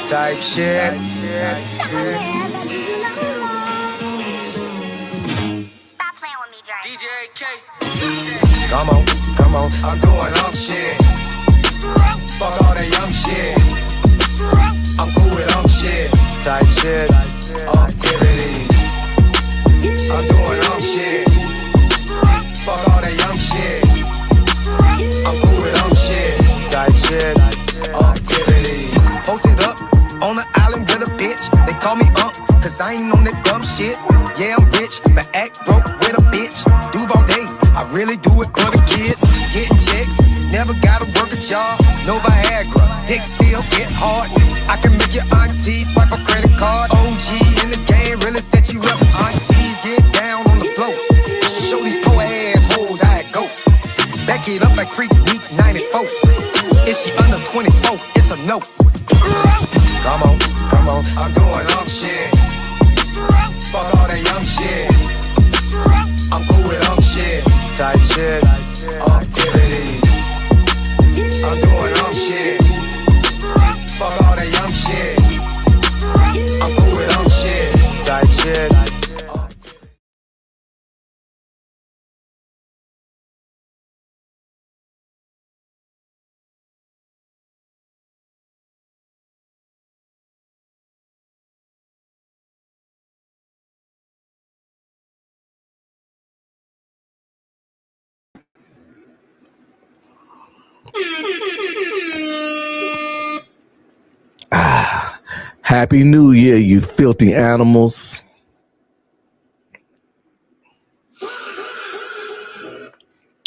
type shit. Stop playing with me, Drake. DJ K. Come on, I'm doing shit. Fuck all that young shit. I'm cool with shit. Type shit. Activities. I'm doing shit. Fuck all that young shit. I'm cool with shit. Type shit. Activities. Posted up on the island with a bitch. They call me cause I ain't on that dumb shit. Yeah, I'm rich, but act broke with a bitch. Duval days, I really do it for the kids. Getting checks, never gotta work a job. No Viagra, dick still get hard. I can make your auntie swipe a credit card. OG in the game, realest that you ever. Aunties get down on the floor. Show these poor ass hoes how it go. Back it up like Freak Meat 94. Is she under 24? It's a no. Come on, I'm doing shit. Fuck all that young shit. I'm cool with shit. Type shit. Activities. I'm doing shit. Fuck all that young shit. I'm cool with shit. Type shit. Happy New Year, you filthy animals.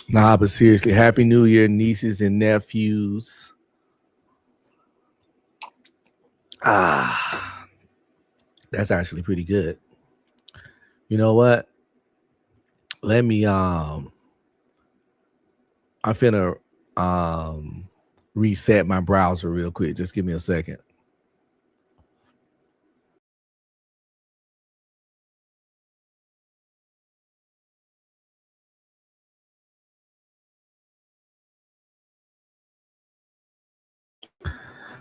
Nah, but seriously, Happy New Year, nieces and nephews. That's actually pretty good. You know what? Let me I'm finna reset my browser real quick. Just give me a second.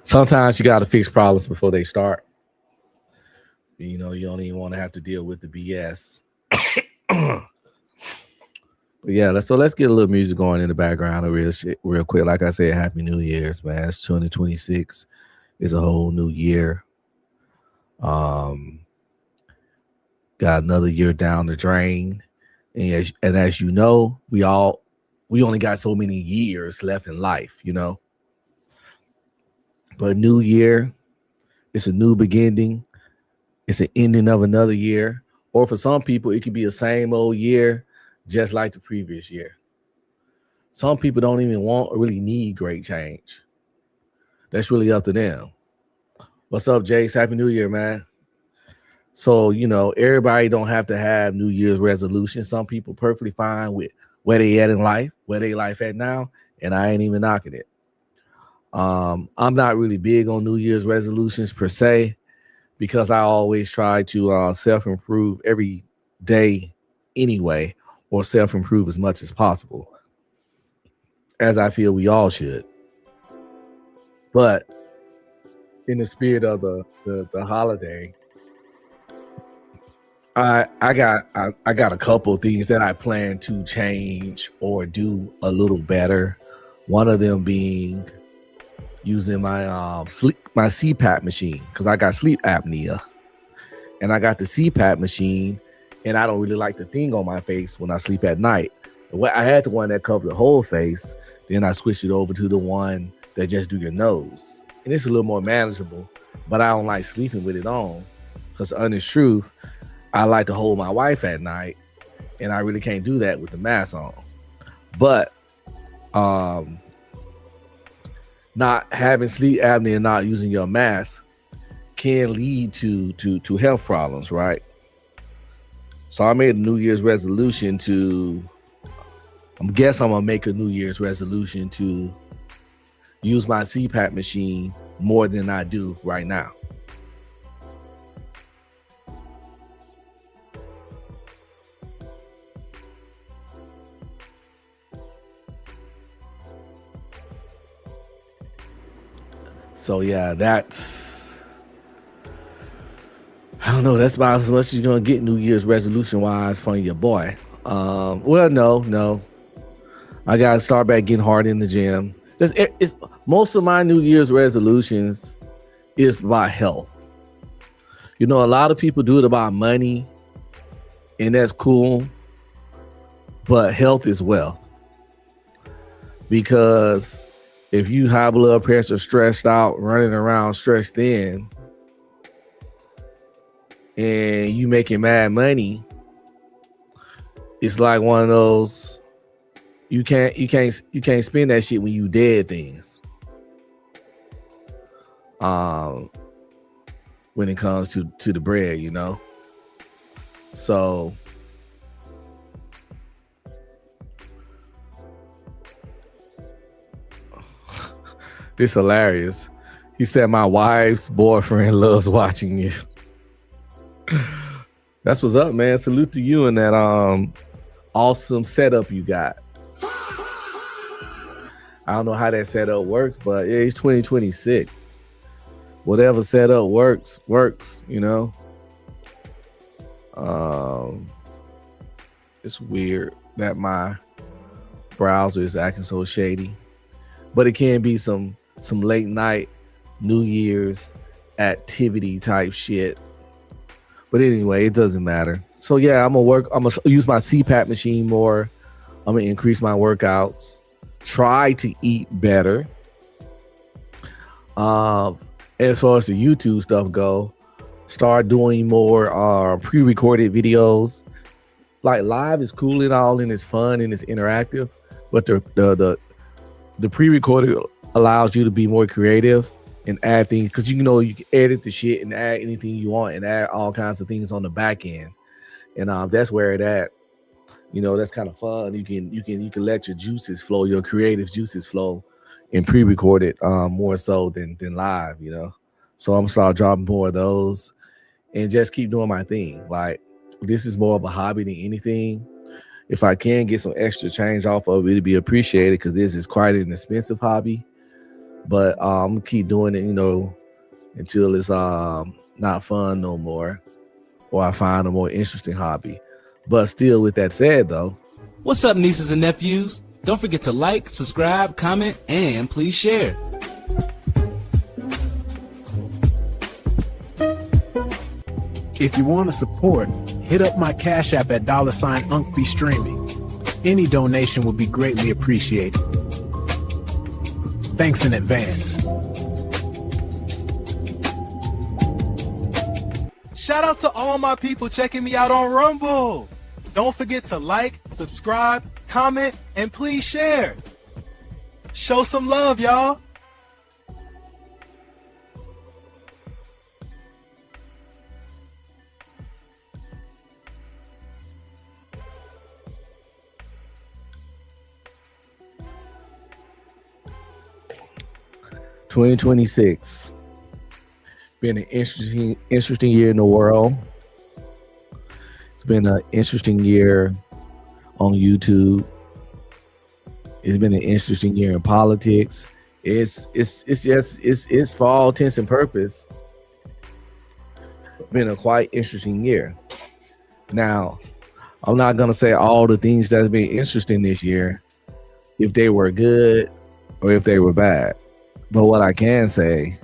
Sometimes you got to fix problems before they start. You know, you don't even want to have to deal with the BS. But yeah, let's get a little music going in the background real quick. Like I said, Happy New Year's, man. It's 2026. It's a whole new year. Got another year down the drain. And as you know, we only got so many years left in life, you know. But new year, it's a new beginning. It's an ending of another year. Or for some people, it could be the same old year, just like the previous year. Some people don't even want or really need great change. That's really up to them. What's up, Jace? Happy New Year, man. So, you know, everybody don't have to have New Year's resolutions. Some people perfectly fine with where they at in life, where they life at now, and I ain't even knocking it. I'm not really big on New Year's resolutions per se, because I always try to self-improve every day anyway, or self-improve as much as possible, as I feel we all should. But in the spirit of the holiday, I got a couple of things that I plan to change or do a little better. One of them being using my CPAP machine, because I got sleep apnea, and I got the CPAP machine, and I don't really like the thing on my face when I sleep at night. I had the one that covered the whole face, then I switched it over to the one that just do your nose, and it's a little more manageable. But I don't like sleeping with it on, because the honest truth, I like to hold my wife at night, and I really can't do that with the mask on. But not having sleep apnea and not using your mask can lead to health problems, right? So I made a New Year's resolution I'm gonna make a New Year's resolution to use my CPAP machine more than I do right now. So yeah, that's don't know. That's about as much as you're gonna get New Year's resolution wise from your boy. Well, no. I gotta start back getting hard in the gym. It's most of my New Year's resolutions is about health. You know, a lot of people do it about money, and that's cool. But health is wealth. Because if you high blood pressure, stressed out, running around stressed thin, and you making mad money, it's like one of those you can't spend that shit when you dead things. When it comes to the bread, you know. So this hilarious. He said my wife's boyfriend loves watching you. That's what's up, man. Salute to you and that awesome setup you got. I don't know how that setup works, but yeah, it's 2026. Whatever setup works, you know. It's weird that my browser is acting so shady, but it can be some late night New Year's activity type shit. But anyway, it doesn't matter. So yeah, I'm gonna use my CPAP machine more. I'm gonna increase my workouts, try to eat better. As far as the YouTube stuff go, start doing more pre-recorded videos. Like live is cool and all, and it's fun and it's interactive, but the pre-recorded allows you to be more creative and add things, because you know you can edit the shit and add anything you want and add all kinds of things on the back end, and that's where it at. You know, that's kind of fun. You can let your juices flow, your creative juices flow, in pre-recorded more so than live. You know, so I'm gonna start dropping more of those and just keep doing my thing. Like this is more of a hobby than anything. If I can get some extra change off of it, it'd be appreciated, because this is quite an expensive hobby. But I'm gonna keep doing it, you know, until it's not fun no more, or I find a more interesting hobby. But still, with that said, though, what's up, nieces and nephews? Don't forget to like, subscribe, comment, and please share. If you want to support, hit up my Cash App at $UncB Streaming. Any donation would be greatly appreciated. Thanks in advance. Shout out to all my people checking me out on Rumble. Don't forget to like, subscribe, comment, and please share. Show some love, y'all. $2026 been an interesting year in the world. It's been an interesting year on YouTube. It's been an interesting year in politics. It's for all intents and purpose been a quite interesting year. Now, I'm not gonna say all the things that's been interesting this year, if they were good or if they were bad. But what I can say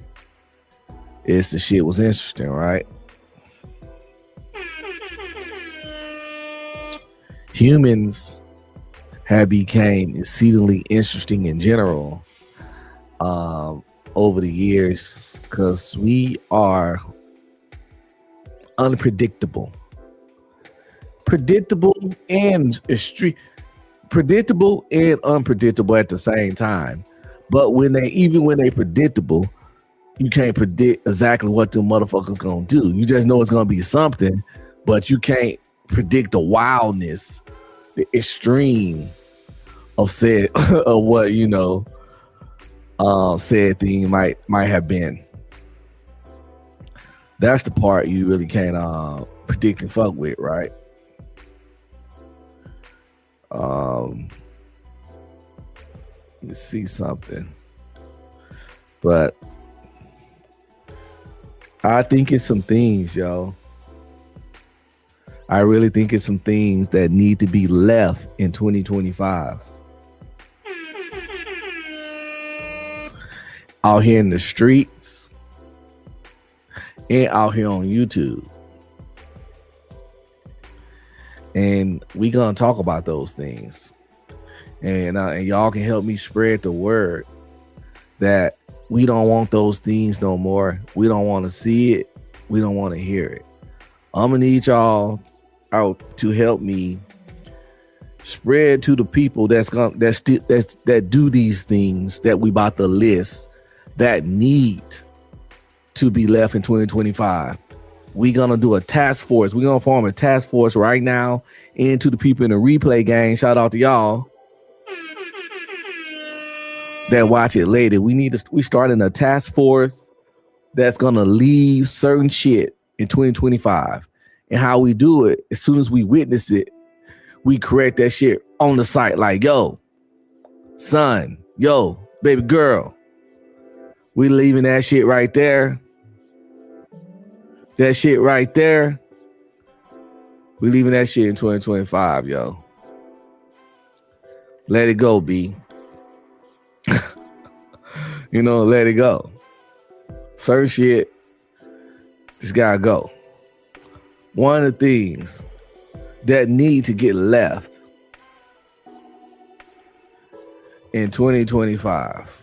is the shit was interesting, right? Humans have become exceedingly interesting in general over the years, because we are unpredictable. Predictable and unpredictable at the same time. But when they predictable, you can't predict exactly what the motherfuckers gonna do. You just know it's gonna be something, but you can't predict the wildness, the extreme of said of what said thing might have been. That's the part you really can't predict and fuck with, right? Let me see something. But I think it's some things, yo. I really think it's some things that need to be left in 2025. Out here in the streets and out here on YouTube. And we gonna talk about those things. And y'all can help me spread the word that we don't want those things no more. We don't want to see it. We don't want to hear it. I'm gonna need y'all out to help me spread to the people that do these things that we about to list that need to be left in 2025. We gonna do a task force. We're gonna form a task force right now. And to the people in the replay gang, shout out to y'all that watch it later. We starting a task force that's gonna leave certain shit in 2025. And how we do it, as soon as we witness it, we correct that shit on the site. Like, yo, son, yo, baby girl, we leaving that shit right there. That shit right there. We leaving that shit in 2025, yo. Let it go, B. You know, let it go. Certain shit, just gotta go. One of the things that need to get left in 2025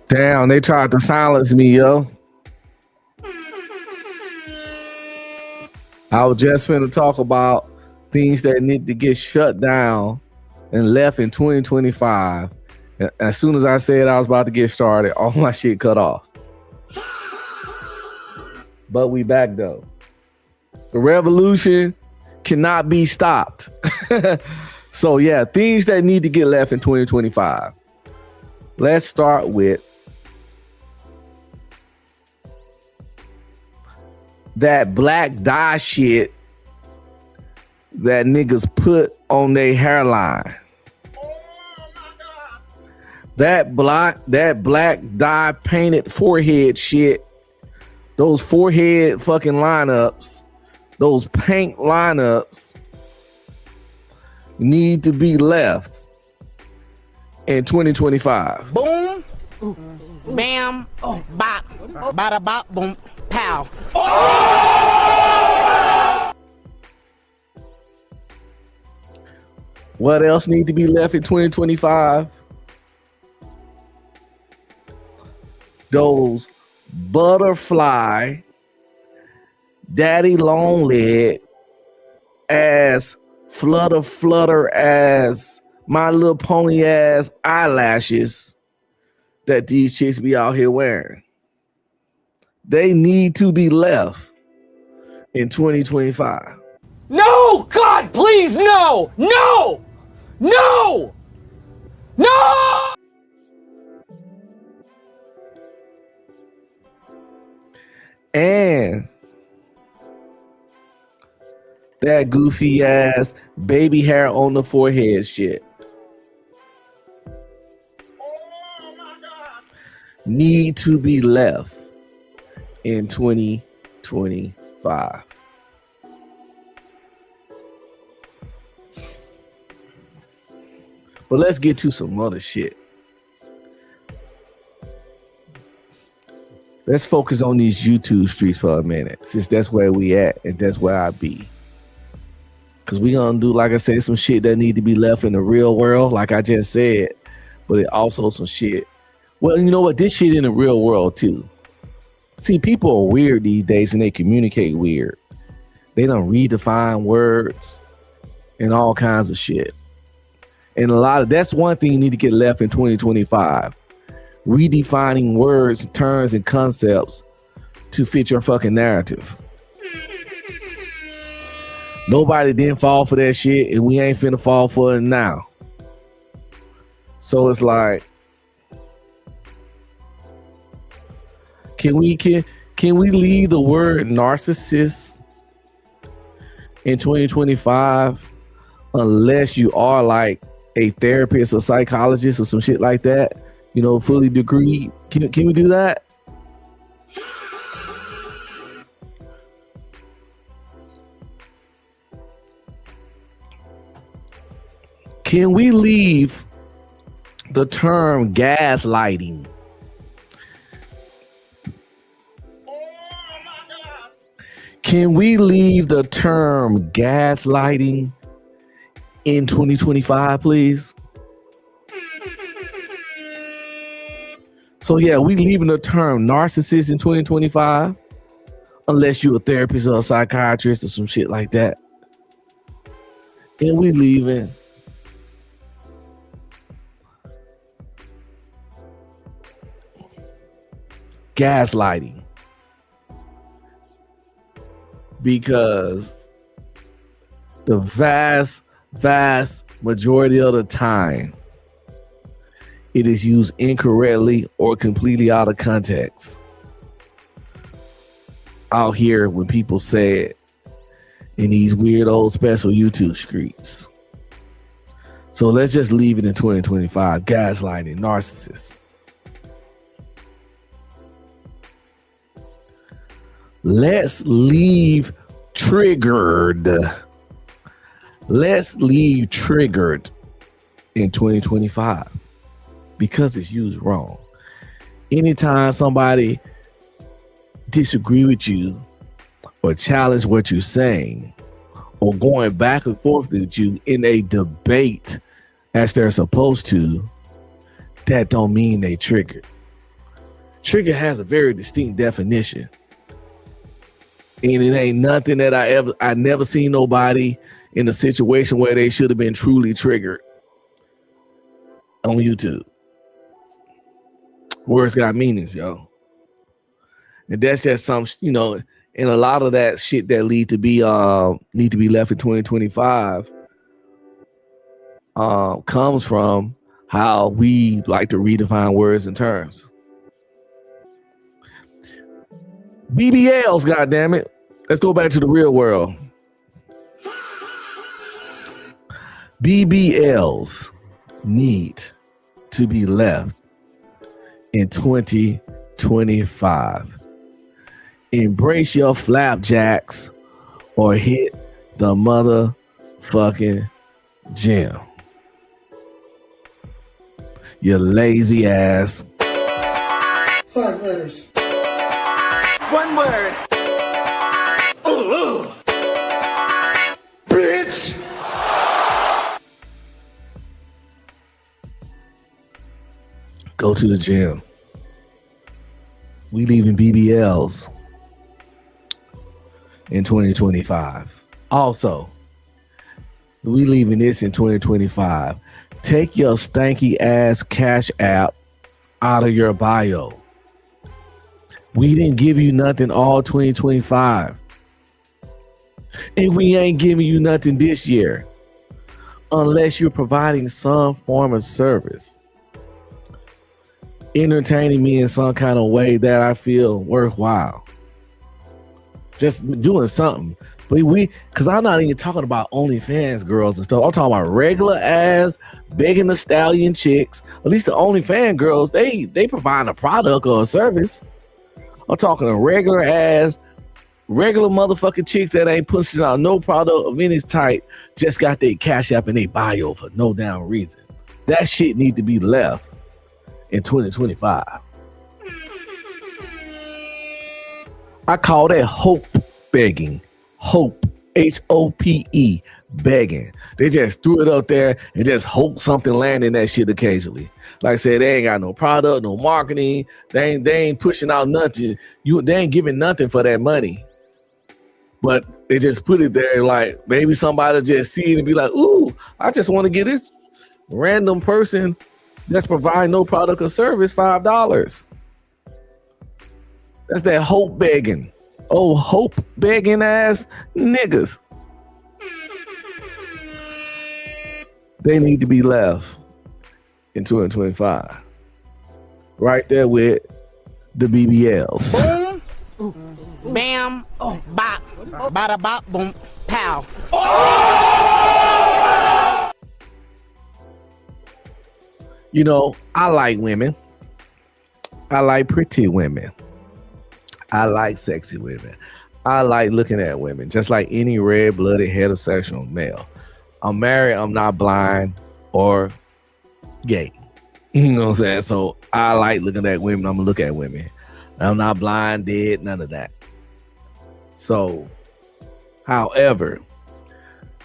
Damn, they tried to silence me, yo. I was just finna talk about things that need to get shut down and left in 2025. And as soon as I said I was about to get started, all my shit cut off. But we back though. The revolution cannot be stopped. So yeah, things that need to get left in 2025. Let's start with that black dye shit that niggas put on their hairline. That black dye painted forehead shit, those forehead fucking lineups, those paint lineups need to be left in 2025. Boom, bam, bop, bada bop, boom, pow. What else need to be left in 2025? Those butterfly, daddy long leg ass, flutter ass, My Little Pony ass eyelashes that these chicks be out here wearing. They need to be left in 2025. No, God, please, no, no, no, no. And that goofy ass baby hair on the forehead shit. Need to be left in 2025. But let's get to some other shit. Let's focus on these YouTube streets for a minute, since that's where we at and that's where I be. Because we gonna do, like I said, some shit that need to be left in the real world, like I just said, but it also some shit. Well, you know what? This shit in the real world too. See, people are weird these days and they communicate weird. They don't redefine words and all kinds of shit. And that's one thing you need to get left in 2025. Redefining words, terms, and concepts to fit your fucking narrative. Nobody didn't fall for that shit, and we ain't finna fall for it now. So it's like, can we leave the word narcissist in 2025 unless you are like a therapist or psychologist or some shit like that? You know, fully degree. Can we do that? Can we leave the term gaslighting? Can we leave the term gaslighting in 2025, please? So yeah, we leaving the term narcissist in 2025, unless you're a therapist or a psychiatrist or some shit like that. And we leaving gaslighting, because the vast majority of the time it is used incorrectly or completely out of context. I'll hear when people say it in these weird old special YouTube streets. So let's just leave it in 2025. Gaslighting, narcissists. Let's leave triggered. Let's leave triggered in 2025 because it's used wrong. Anytime somebody disagree with you or challenge what you're saying or going back and forth with you in a debate as they're supposed to, that don't mean they triggered. Trigger has a very distinct definition. And it ain't nothing that I never seen nobody in a situation where they should have been truly triggered on YouTube. Words got meanings, yo. And that's just some, you know, and a lot of that shit that need to be left in 2025 comes from how we like to redefine words and terms. BBLs, goddammit. Let's go back to the real world. BBLs need to be left in 2025. Embrace your flapjacks or hit the motherfucking gym. You lazy ass. 5 letters. One word. Bitch! Go to the gym. We leaving BBLs in 2025. Also, we leaving this in 2025. Take your stanky ass Cash App out of your bio. We didn't give you nothing all 2025. And we ain't giving you nothing this year unless you're providing some form of service, entertaining me in some kind of way that I feel worthwhile. just doing something. But because I'm not even talking about OnlyFans girls and stuff. I'm talking about regular ass begging the stallion chicks. At least the OnlyFans girls, they provide a product or a service. I'm talking to regular motherfucking chicks that ain't pushing out no product of any type, just got their Cash App in their bio for no damn reason. That shit need to be left in 2025. I call that hope begging. Hope, H-O-P-E, begging. They just threw it up there and just hope something land in that shit occasionally. Like I said, they ain't got no product, no marketing. They ain't pushing out nothing. They ain't giving nothing for that money. But they just put it there like maybe somebody just see it and be like, ooh, I just want to get this random person that's providing no product or service $5. That's that hope begging. Oh, hope begging ass niggas. They need to be left in 2025. Right there with the BBLs. Boom, bam, bop, bada bop, boom, pow. You know, I like women. I like pretty women. I like sexy women. I like looking at women, just like any red-blooded heterosexual male. I'm married. I'm not blind or gay. You know what I'm saying? So I like looking at women. I'm gonna look at women. I'm not blind, dead, none of that. So, however,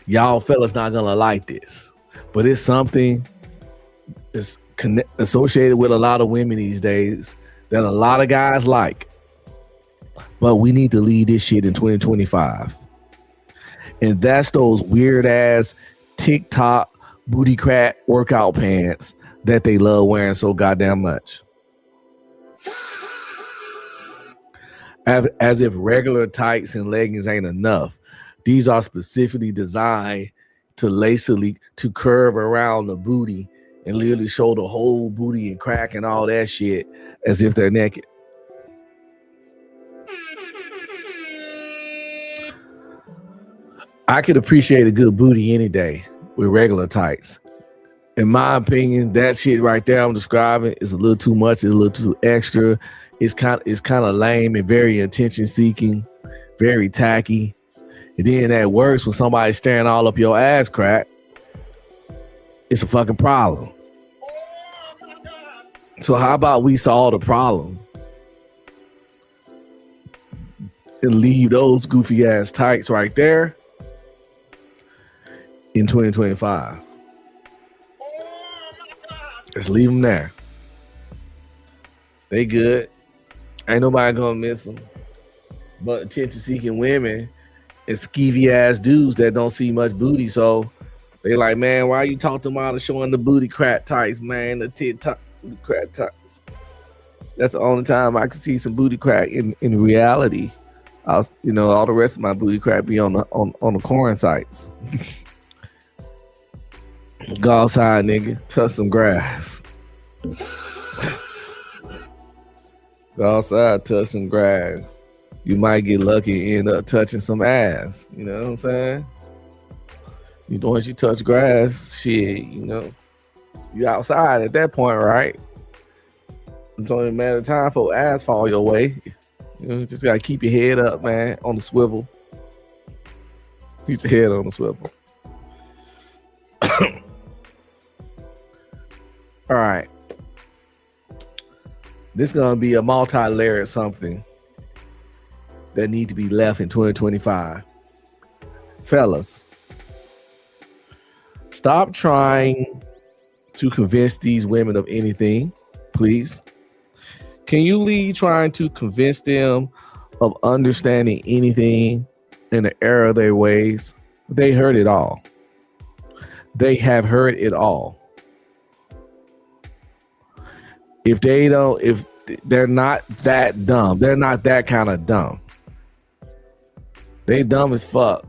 y'all fellas not gonna like this, but it's something that's associated with a lot of women these days that a lot of guys like. But we need to lead this shit in 2025. And that's those weird ass TikTok booty crack workout pants that they love wearing so goddamn much. As if regular tights and leggings ain't enough. These are specifically designed to curve around the booty and literally show the whole booty and crack and all that shit as if they're naked. I could appreciate a good booty any day with regular tights. In my opinion, that shit right there I'm describing is a little too much. It's a little too extra. It's kind of lame and very attention seeking, very tacky. And then that works when somebody's staring all up your ass crack. It's a fucking problem. So how about we solve the problem and leave those goofy ass tights right there in 2025. Just leave them there. They good. Ain't nobody gonna miss them. But attention-seeking women and skeevy ass dudes that don't see much booty, so they like, man, why you talking about showing the booty crack tights, man? The TikTok booty crack tights. That's the only time I can see some booty crack in reality. All the rest of my booty crack be on the corn sites. Go outside, nigga. Touch some grass. Go outside, touch some grass. You might get lucky and end up touching some ass. You know what I'm saying? Once you touch grass, shit, you outside at that point, right? It's only a matter of time for ass fall your way. You just gotta keep your head up, man, on the swivel. Keep your head on the swivel. All right. This is gonna be a multi-layered something that need to be left in 2025. Fellas, stop trying to convince these women of anything, please. Can you leave trying to convince them of understanding anything in the error of their ways? They heard it all. They have heard it all. If they're not that dumb, they're not that kind of dumb. They dumb as fuck,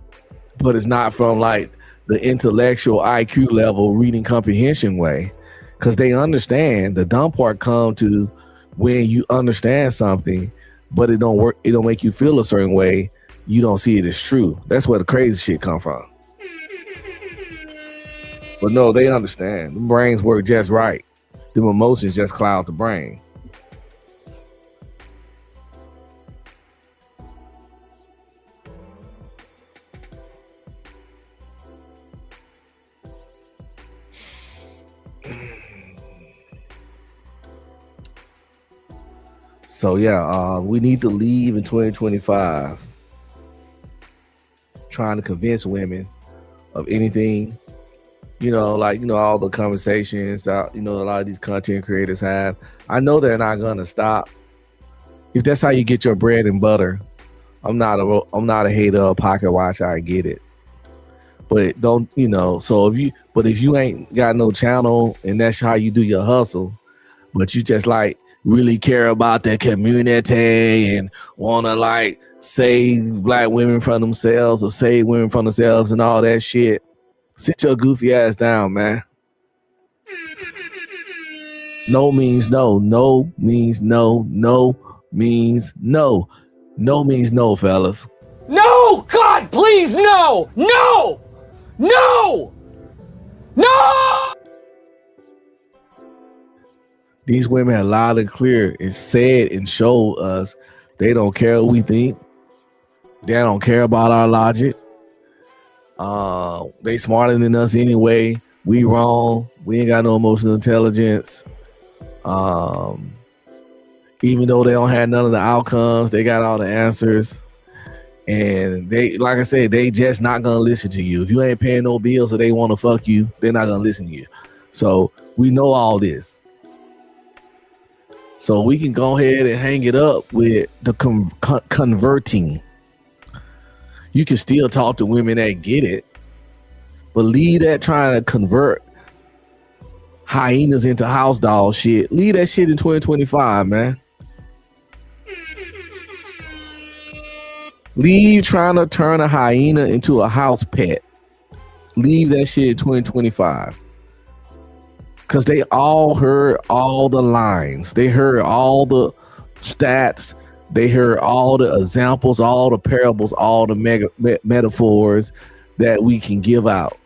but it's not from like the intellectual IQ level reading comprehension way, because they understand. The dumb part come to when you understand something, but it don't work. It don't make you feel a certain way, you don't see it as true. That's where the crazy shit come from. But no, they understand. The brains work just right. The emotions just cloud the brain. So yeah, we need to leave in 2025 trying to convince women of anything, all the conversations that, a lot of these content creators have. I know they're not going to stop. If that's how you get your bread and butter, I'm not a hater of pocket watch. I get it. But don't, if you ain't got no channel and that's how you do your hustle, but you just really care about the community and want to save black women from themselves or save women from themselves and all that shit, sit your goofy ass down, man. No means no. No means no. No means no. No means no, fellas. No! God, please, no! No! No! No! These women are loud and clear and said and showed us they don't care what we think. They don't care about our logic. They smarter than us anyway. We wrong. We ain't got no emotional intelligence. Even though they don't have none of the outcomes, they got all the answers. And they, like I said, they just not gonna listen to you. If you ain't paying no bills or they want to fuck you, they're not gonna listen to you. So we know all this. So we can go ahead and hang it up with the converting. You can still talk to women that get it, but leave that trying to convert hyenas into house dog shit. Leave that shit in 2025, man. Leave trying to turn a hyena into a house pet. Leave that shit in 2025. Because they all heard all the lines. They heard all the stats. They heard all the examples, all the parables, all the metaphors that we can give out.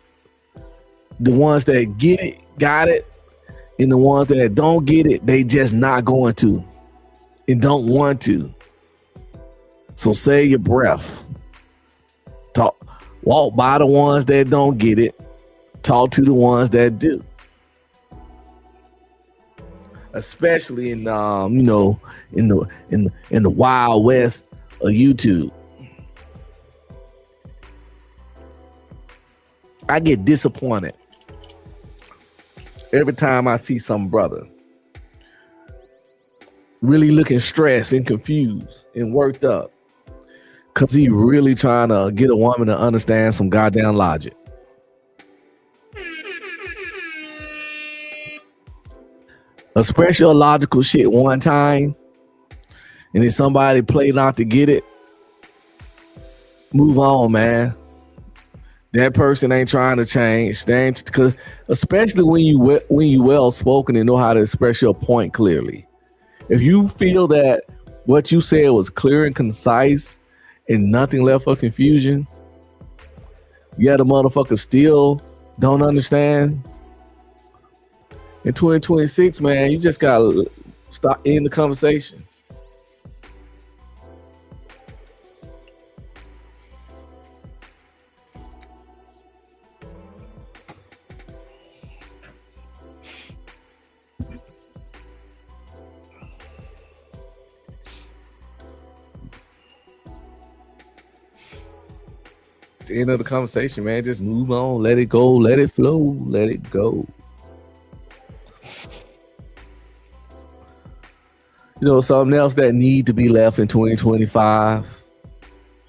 The ones that get it, got it. And the ones that don't get it, they just not going to and don't want to. So save your breath. Walk by the ones that don't get it. Talk to the ones that do. Especially in in the wild west of YouTube. I get disappointed every time I see some brother really looking stressed and confused and worked up because he really trying to get a woman to understand some goddamn logic. Express your logical shit one time, and if somebody played out to get it, move on, man. That person ain't trying to change. Because especially when you well spoken and know how to express your point clearly. If you feel that what you said was clear and concise and nothing left for confusion, yet the motherfucker still don't understand. In 2026, man, you just gotta stop in the conversation. It's the end of the conversation, man. Just move on, let it go, let it flow, let it go. Something else that need to be left in 2025,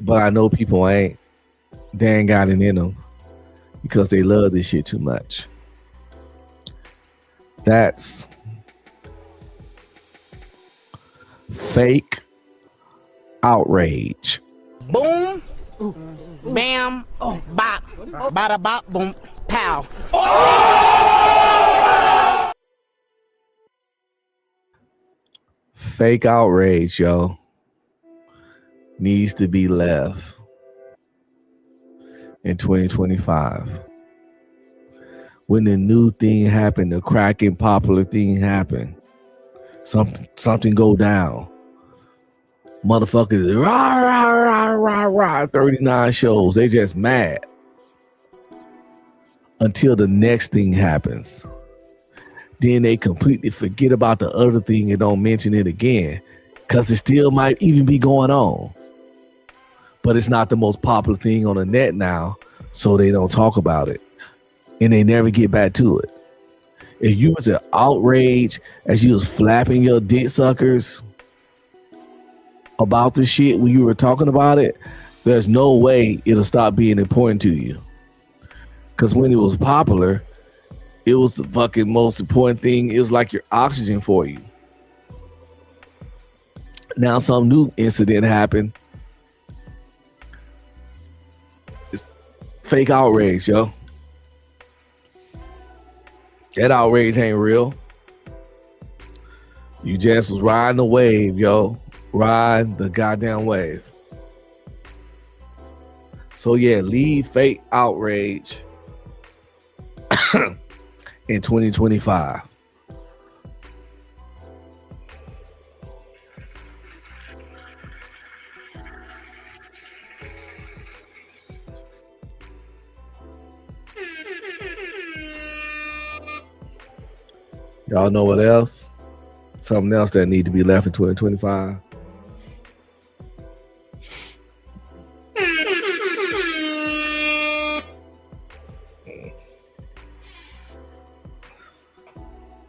but I know people ain't. They ain't got it in them because they love this shit too much. That's fake outrage. Boom, bam, bop, bada bop, boom, pow. Fake outrage, yo, needs to be left. in 2025. When the new thing happened, the cracking popular thing happened, something go down. Motherfuckers, rah, rah, rah, rah, rah, 39 shows. They just mad until the next thing happens. Then they completely forget about the other thing and don't mention it again because it still might even be going on. But it's not the most popular thing on the net now, so they don't talk about it. And they never get back to it. If you was an outrage as you was flapping your dick suckers about the shit when you were talking about it, there's no way it'll stop being important to you. Because when it was popular, it was the fucking most important thing. It was like your oxygen for you. Now some new incident happened. It's fake outrage, yo. That outrage ain't real. You just was riding the wave, yo. Ride the goddamn wave. So yeah, leave fake outrage in 2025. Y'all know what else? Something else that need to be left in 2025.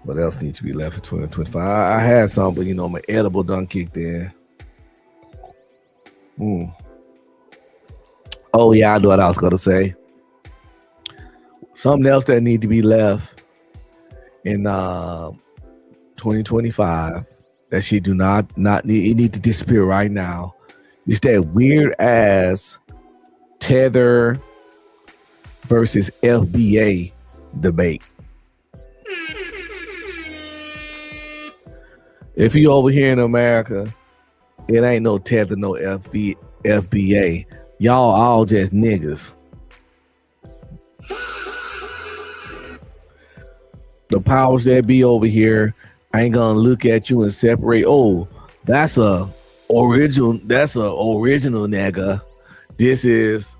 What else needs to be left in 2025? I had some, but my edible done kicked in. Oh yeah, I know what I was gonna say. Something else that need to be left in 2025 that she do not need, it need to disappear right now. It's that weird ass Tether versus FBA debate. If you over here in America, it ain't no Tether, no FBA. Y'all all just niggas. The powers that be over here ain't gonna look at you and separate. Oh, that's a original nigga. This is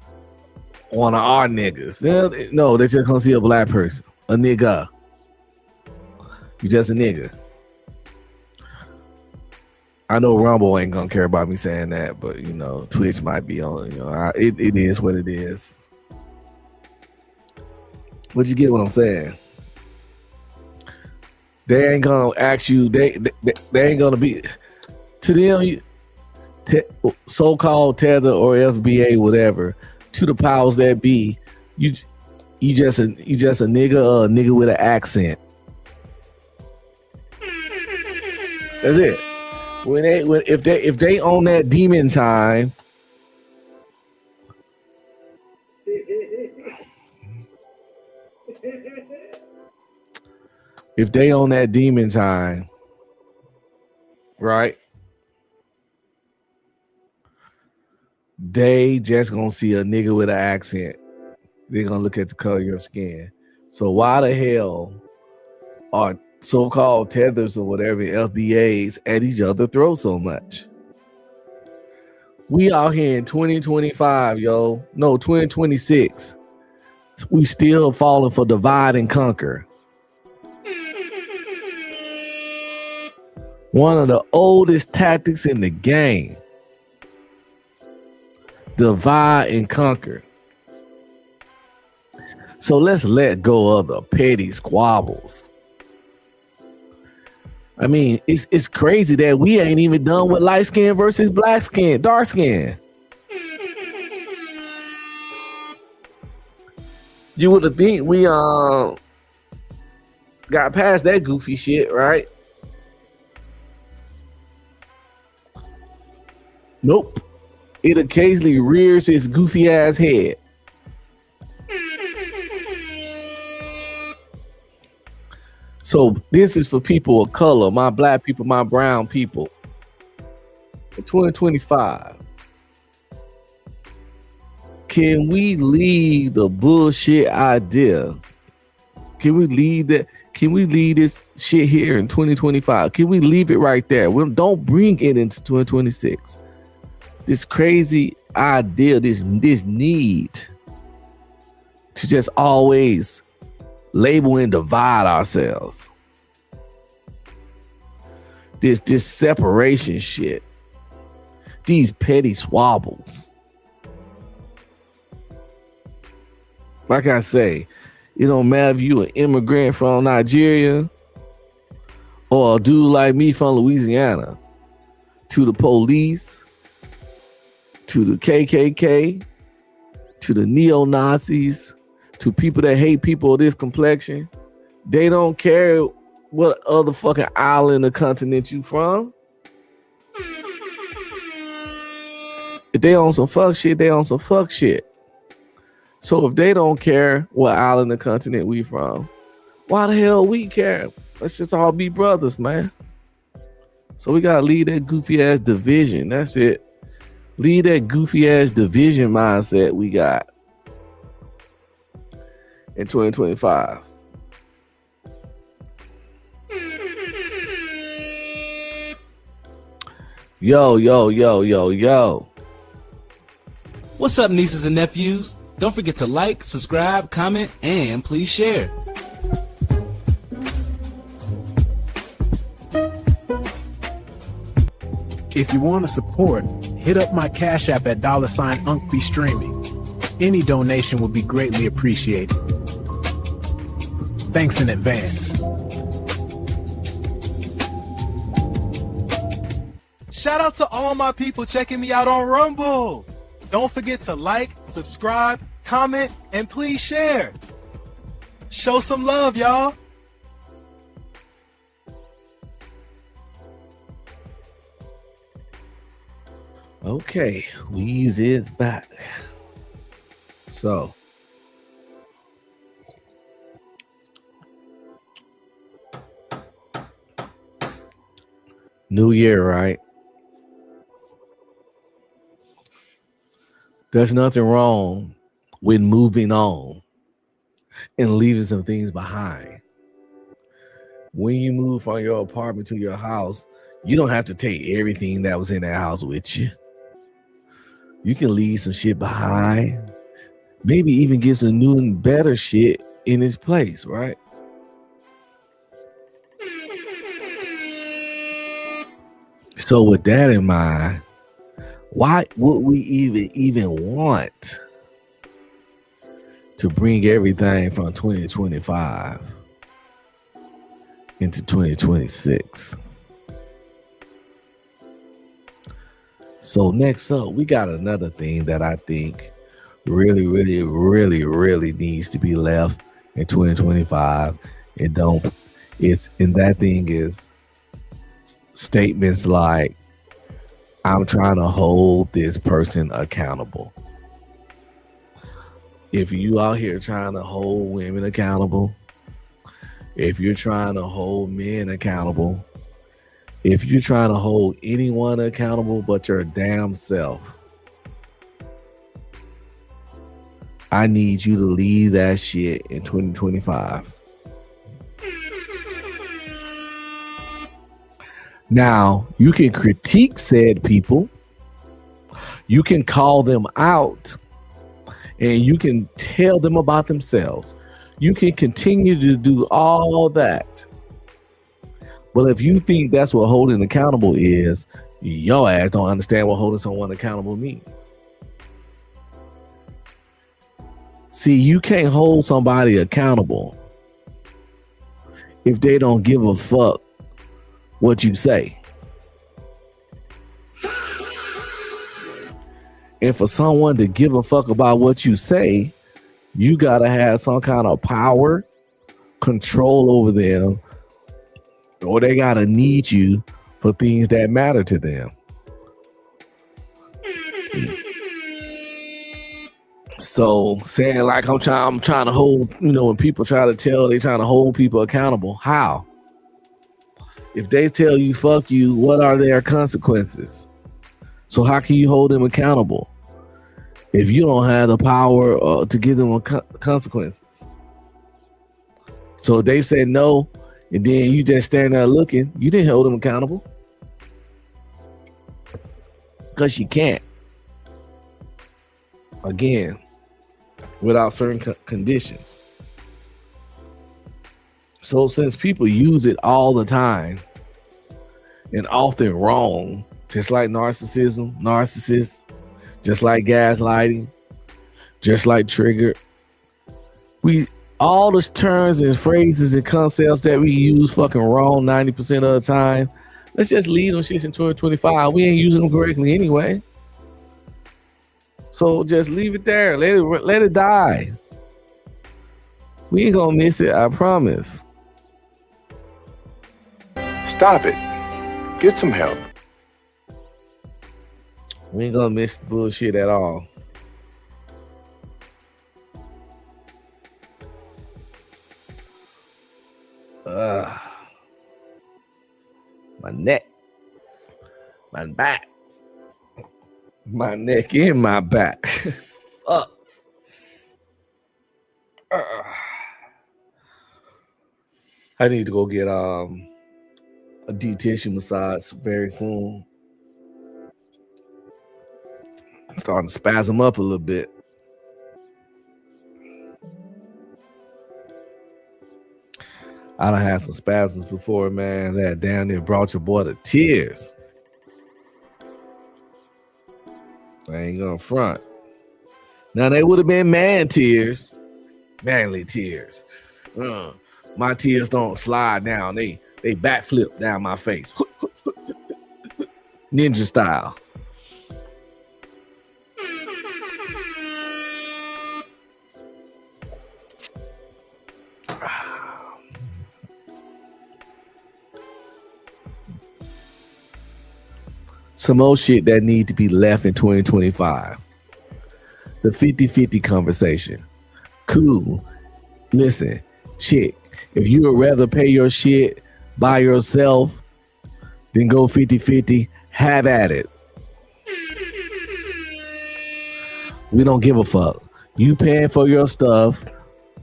one of our niggas. No, they just gonna see a black person, a nigga. You just a nigga. I know Rumble ain't gonna care about me saying that, but Twitch might be on. It is what it is. But you get what I'm saying? They ain't gonna ask you. They ain't gonna be to them. So-called Tether or FBA, whatever. To the powers that be, you just a nigga or a nigga with an accent. That's it. If they own that demon time, if they own that demon time, right? They just gonna see a nigga with an accent. They're gonna look at the color of your skin. So why the hell are so-called tethers or whatever FBAs at each other throw so much? We out here in 2025, yo. No, 2026. We still falling for divide and conquer. One of the oldest tactics in the game. Divide and conquer. So let's let go of the petty squabbles. I mean, it's crazy that we ain't even done with light skin versus black skin, dark skin. You would have think we got past that goofy shit, right? Nope. It occasionally rears its goofy ass head. So this is for people of color, my black people, my brown people. In 2025, Can we leave the bullshit idea? Can we leave that? Can we leave this shit here in 2025? Can we leave it right there? Don't bring it into 2026. This crazy idea, this need to just always label and divide ourselves. This separation shit. These petty squabbles. Like I say, it don't matter if you an immigrant from Nigeria or a dude like me from Louisiana. To the police, to the KKK, to the neo-Nazis, to people that hate people of this complexion, they don't care what other fucking island or continent you from. If they on some fuck shit, they on some fuck shit. So if they don't care what island or continent we from, why the hell we care? Let's just all be brothers, man. So we gotta leave that goofy ass division. That's it. Leave that goofy ass division mindset we got in 2025. Yo. What's up, nieces and nephews? Don't forget to like, subscribe, comment, and please share. If you want to support, hit up my Cash App at $UncBe Streaming. Any donation would be greatly appreciated. Thanks in advance. Shout out to all my people checking me out on Rumble. Don't forget to like, subscribe, comment, and please share. Show some love, y'all. Okay, Weez is back. So, new year, right? There's nothing wrong with moving on and leaving some things behind. When you move from your apartment to your house, you don't have to take everything that was in that house with you. You can leave some shit behind. Maybe even get some new and better shit in its place, right? So with that in mind, why would we even want to bring everything from 2025 into 2026? So next up, we got another thing that I think really needs to be left in 2025. And that thing is statements like, I'm trying to hold this person accountable. If you out here trying to hold women accountable, if you're trying to hold men accountable, if you're trying to hold anyone accountable but your damn self, I need you to leave that shit in 2025. Now, you can critique said people, you can call them out, and you can tell them about themselves. You can continue to do all that. But if you think that's what holding accountable is, your ass don't understand what holding someone accountable means. See, you can't hold somebody accountable if they don't give a fuck what you say. And for someone to give a fuck about what you say, you gotta have some kind of power, control over them, or they gotta need you for things that matter to them. So saying like I'm trying to hold, when people try to tell they trying to hold people accountable, how? If they tell you fuck you, what are their consequences? So how can you hold them accountable? if you don't have the power to give them consequences. So if they say no, and then you just stand there looking, you didn't hold them accountable. Because you can't. Again, without certain conditions. So since people use it all the time and often wrong, just like narcissists, just like gaslighting, just like trigger, all the terms and phrases and concepts that we use fucking wrong 90% of the time. Let's just leave them shits in 2025. We ain't using them correctly anyway. So just leave it there. Let it die. We ain't gonna miss it, I promise. Stop it. Get some help. We ain't gonna miss the bullshit at all. My neck, my back, my neck and my back. I need to go get a deep tissue massage very soon. I'm starting to spasm up a little bit. I done had some spasms before, man. That down there brought your boy to tears. I ain't gonna front. Now they would have been manly tears. My tears don't slide down. They backflip down my face. Ninja style. Some more shit that need to be left in 2025. The 50-50 conversation. Cool. Listen, chick, if you would rather pay your shit by yourself than go 50-50, have at it. We don't give a fuck. You paying for your stuff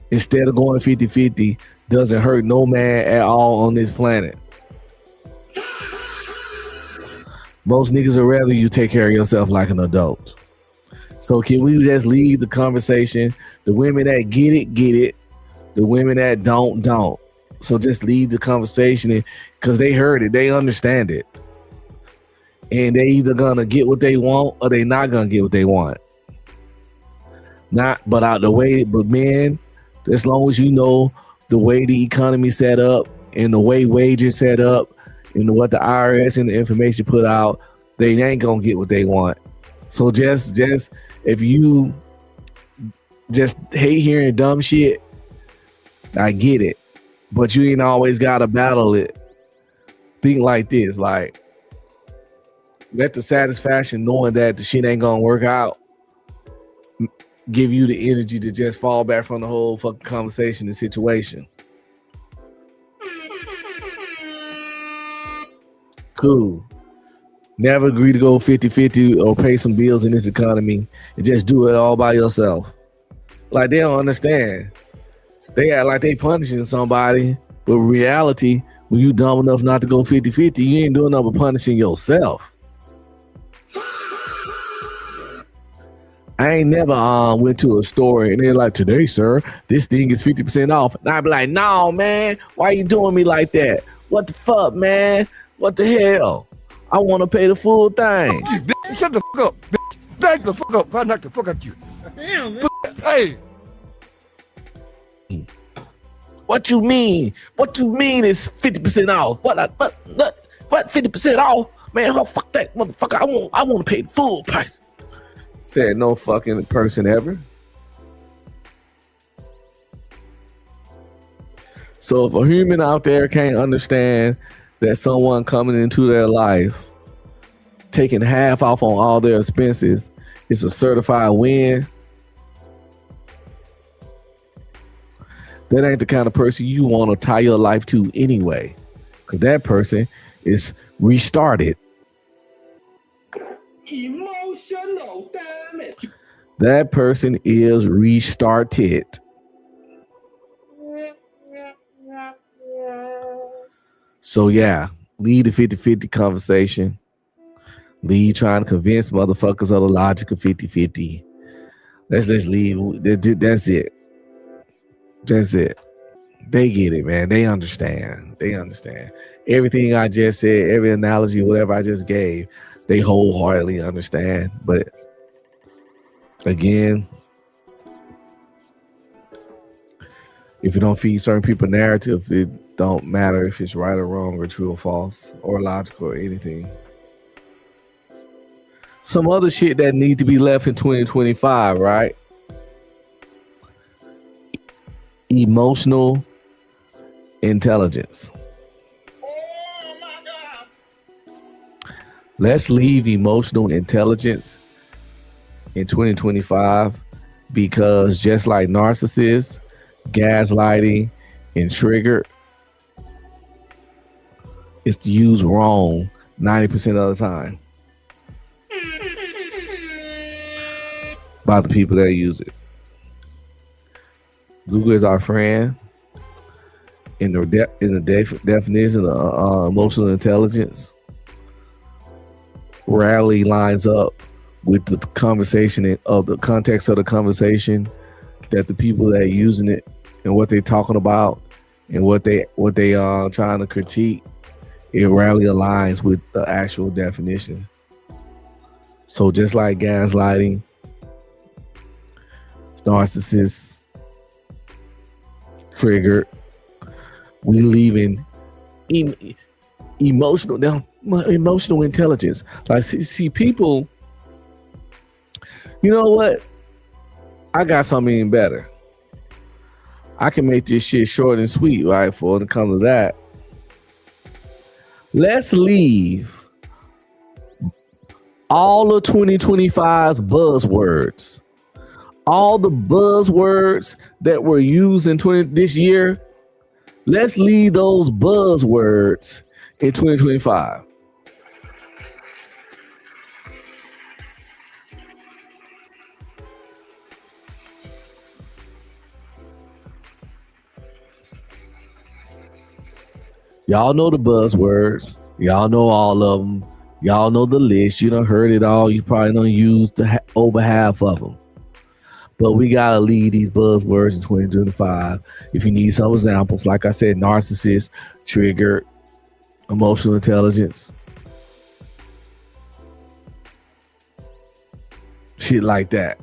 instead of going 50-50 doesn't hurt no man at all on this planet. Most niggas would rather you take care of yourself like an adult. So can we just leave the conversation? The women that get it. The women that don't. So just leave the conversation because they heard it. They understand it. And they either gonna get what they want or they not gonna get what they want. But men, as long as you know the way the economy set up and the way wages set up, and what the IRS and the information put out, they ain't gonna get what they want. So just if you just hate hearing dumb shit, I get it, but you ain't always gotta battle it. Think like this, like let the satisfaction knowing that the shit ain't gonna work out give you the energy to just fall back from the whole fucking conversation and situation. Cool. Never agree to go 50-50 or pay some bills in this economy and just do it all by yourself. Like they don't understand. They act like they punishing somebody, but reality, when you dumb enough not to go 50-50, you ain't doing nothing but punishing yourself. I ain't never went to a store and they're like, today, sir, this thing is 50% off. And I'd be like, no, man, why you doing me like that? What the fuck, man? What the hell? I want to pay the full thing. Bitch, shut the fuck up, bitch. Back the fuck up. I knock the fuck out you. Damn, man. Hey. What you mean? What you mean is 50% off? What 50% off? Man, fuck that motherfucker. I want to pay the full price. Said no fucking person ever. So if a human out there can't understand that someone coming into their life taking half off on all their expenses is a certified win, that ain't the kind of person you want to tie your life to anyway, because that person is restarted. Emotional damage. that person is restarted. So yeah, lead the 50-50 conversation. Lead trying to convince motherfuckers of the logic of 50-50. Let's leave. That's it. That's it. They get it, man. They understand. They understand. Everything I just said, every analogy, whatever I just gave, they wholeheartedly understand. But again, if you don't feed certain people narrative, it don't matter if it's right or wrong or true or false or logical or anything. Some other shit that need to be left in 2025, right? Emotional intelligence. Oh my God. Let's leave emotional intelligence in 2025 because just like narcissists, gaslighting, and trigger, it's used wrong 90% of the time by the people that use it. Google is our friend. In the definition of emotional intelligence, rarely lines up with the conversation of the context of the conversation that the people that are using it and what they're talking about and what they trying to critique. It rarely aligns with the actual definition. So just like gaslighting, narcissists, triggered, we leaving emotional intelligence. Like see people, you know what? I got something even better. I can make this shit short and sweet, right? For when it comes to that. Let's leave all of 2025's buzzwords. All the buzzwords that were used in this year, let's leave those buzzwords in 2025. Y'all know the buzzwords. Y'all know all of them. Y'all know the list. You done heard it all. You probably done used over half of them. But we gotta leave these buzzwords in 2025. If you need some examples, like I said, narcissist, trigger, emotional intelligence, shit like that.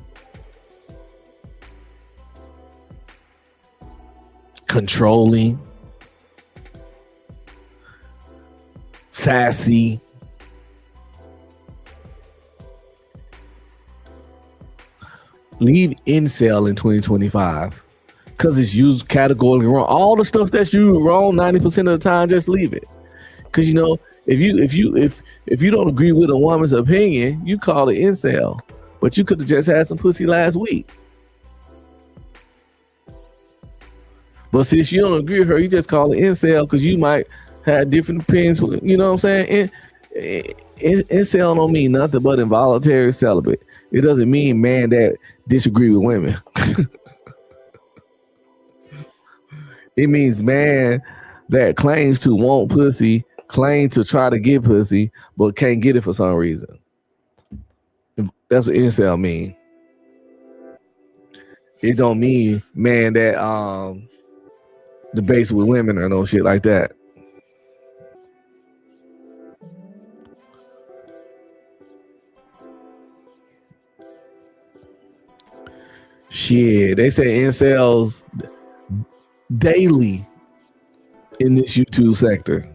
Controlling, sassy, leave incel in 2025 because it's used categorically wrong. All the stuff that's used wrong 90% of the time, just leave it. Because you know, if you don't agree with a woman's opinion, you call it incel, but you could have just had some pussy last week. But since you don't agree with her, you just call it incel because you might have different opinions. You know what I'm saying? Incel don't mean nothing but involuntary celibate. It doesn't mean man that disagree with women. It means man that claims to want pussy, claims to try to get pussy, but can't get it for some reason. That's what incel mean. It don't mean man that debates with women or no shit like that. Shit, they say incels daily in this YouTube sector.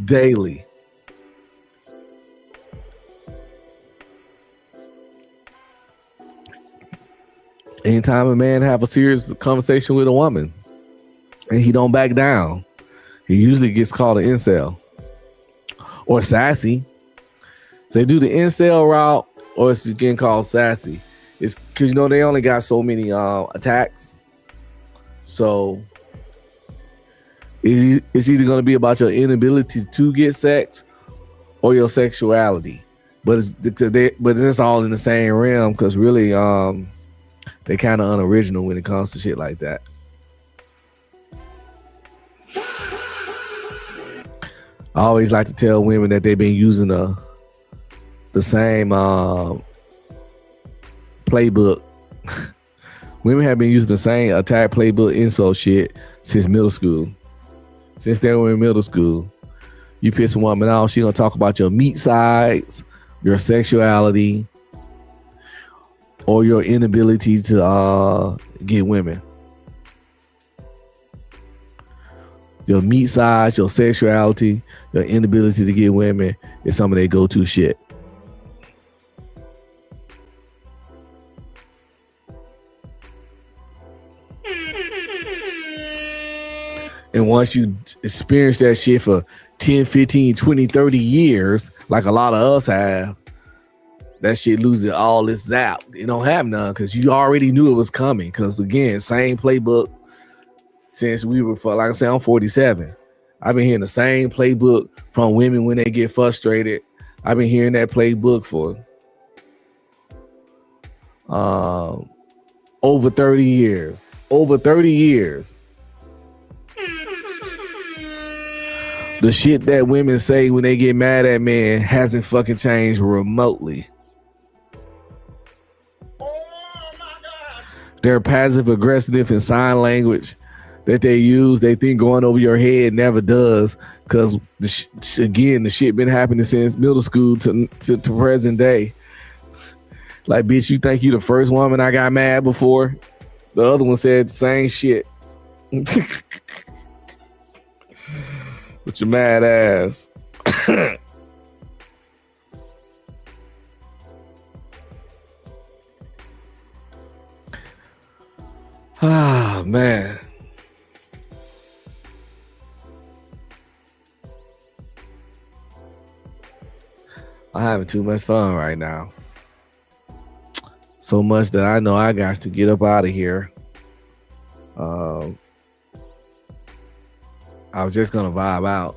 Daily. Anytime a man have a serious conversation with a woman and he don't back down, he usually gets called an incel or sassy. They do the incel route, or it's getting called sassy. It's because, you know, they only got so many attacks. So it's either going to be about your inability to get sex or your sexuality. but it's all in the same realm because really, they kind of unoriginal when it comes to shit like that. I always like to tell women that they've been using the same playbook. Women have been using the same attack playbook insult shit since middle school. Since they were in middle school. You piss a woman off, she gonna talk about your meat size, your sexuality, or your inability to get women. Your meat size, your sexuality, your inability to get women is some of their go-to shit. And once you experience that shit for 10, 15, 20, 30 years, like a lot of us have, that shit loses all its zap. It don't have none because you already knew it was coming. Because again, same playbook since we were, like I said, I'm 47. I've been hearing the same playbook from women when they get frustrated. I've been hearing that playbook for over 30 years. Over 30 years. The shit that women say when they get mad at men hasn't fucking changed remotely. Their passive aggressive and sign language that they use, they think going over your head never does. Because again, the shit been happening since middle school to present day. Like, bitch, you think you the first woman I got mad before? The other one said the same shit. With your mad ass. Ah, man. I'm having too much fun right now. So much that I know I got to get up out of here. I was just gonna vibe out.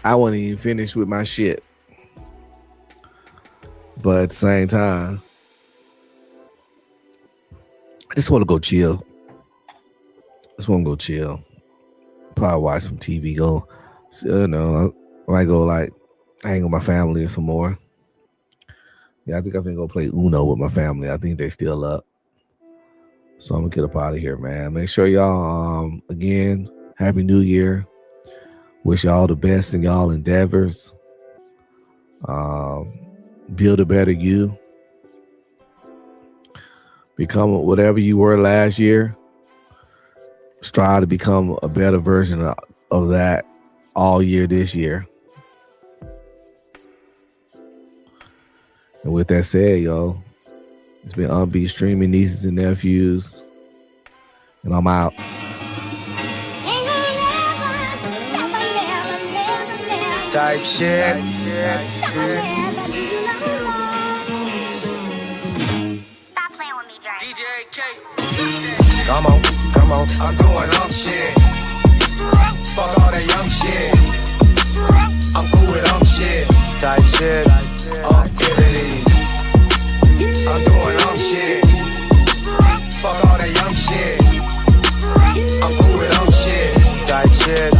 I wasn't even finished with my shit. But at the same time, I just want to go chill. Probably watch some TV. Go, you know, I might go like hang with my family some more. Yeah, I think I'm gonna go play Uno with my family. I think they still up. So I'm gonna get up out of here, man. Make sure y'all, again, Happy New Year. Wish y'all the best in y'all endeavors. Build a better you. Become whatever you were last year. Strive to become a better version of that all year this year. And with that said, yo, it's been Unbeat Streaming, Nieces and Nephews. And I'm out. Type shit. Stop playing with me, Drake. DJ K. Come on, I'm doing shit. Fuck all that young shit. I'm cool with shit. Type shit. Activities. I'm doing shit. Fuck all that young shit. I'm cool with shit. Type shit.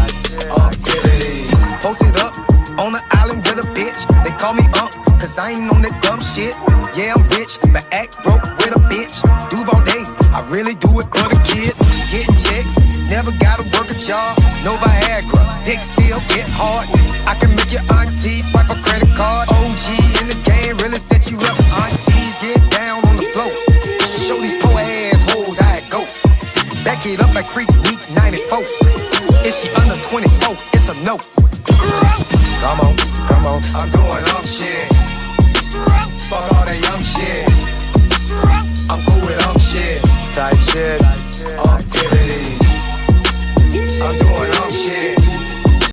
Activities. Posted up on the island with a bitch. They call me cause I ain't on that dumb shit. Yeah, I'm rich, but act broke with a bitch. Duval day, I really do it for the kids. Getting checks, never gotta work a job. No Viagra, dick still get hard. I can make your auntie swipe a credit card. OG in the game, realest that you ever. Aunties get down on the floor. Show these poor ass hoes how it go. Back it up like Freak Week 94. Is she under 24? It's a no. Come on, I'm doing shit. Fuck all that young shit. I'm cool with shit. Type shit.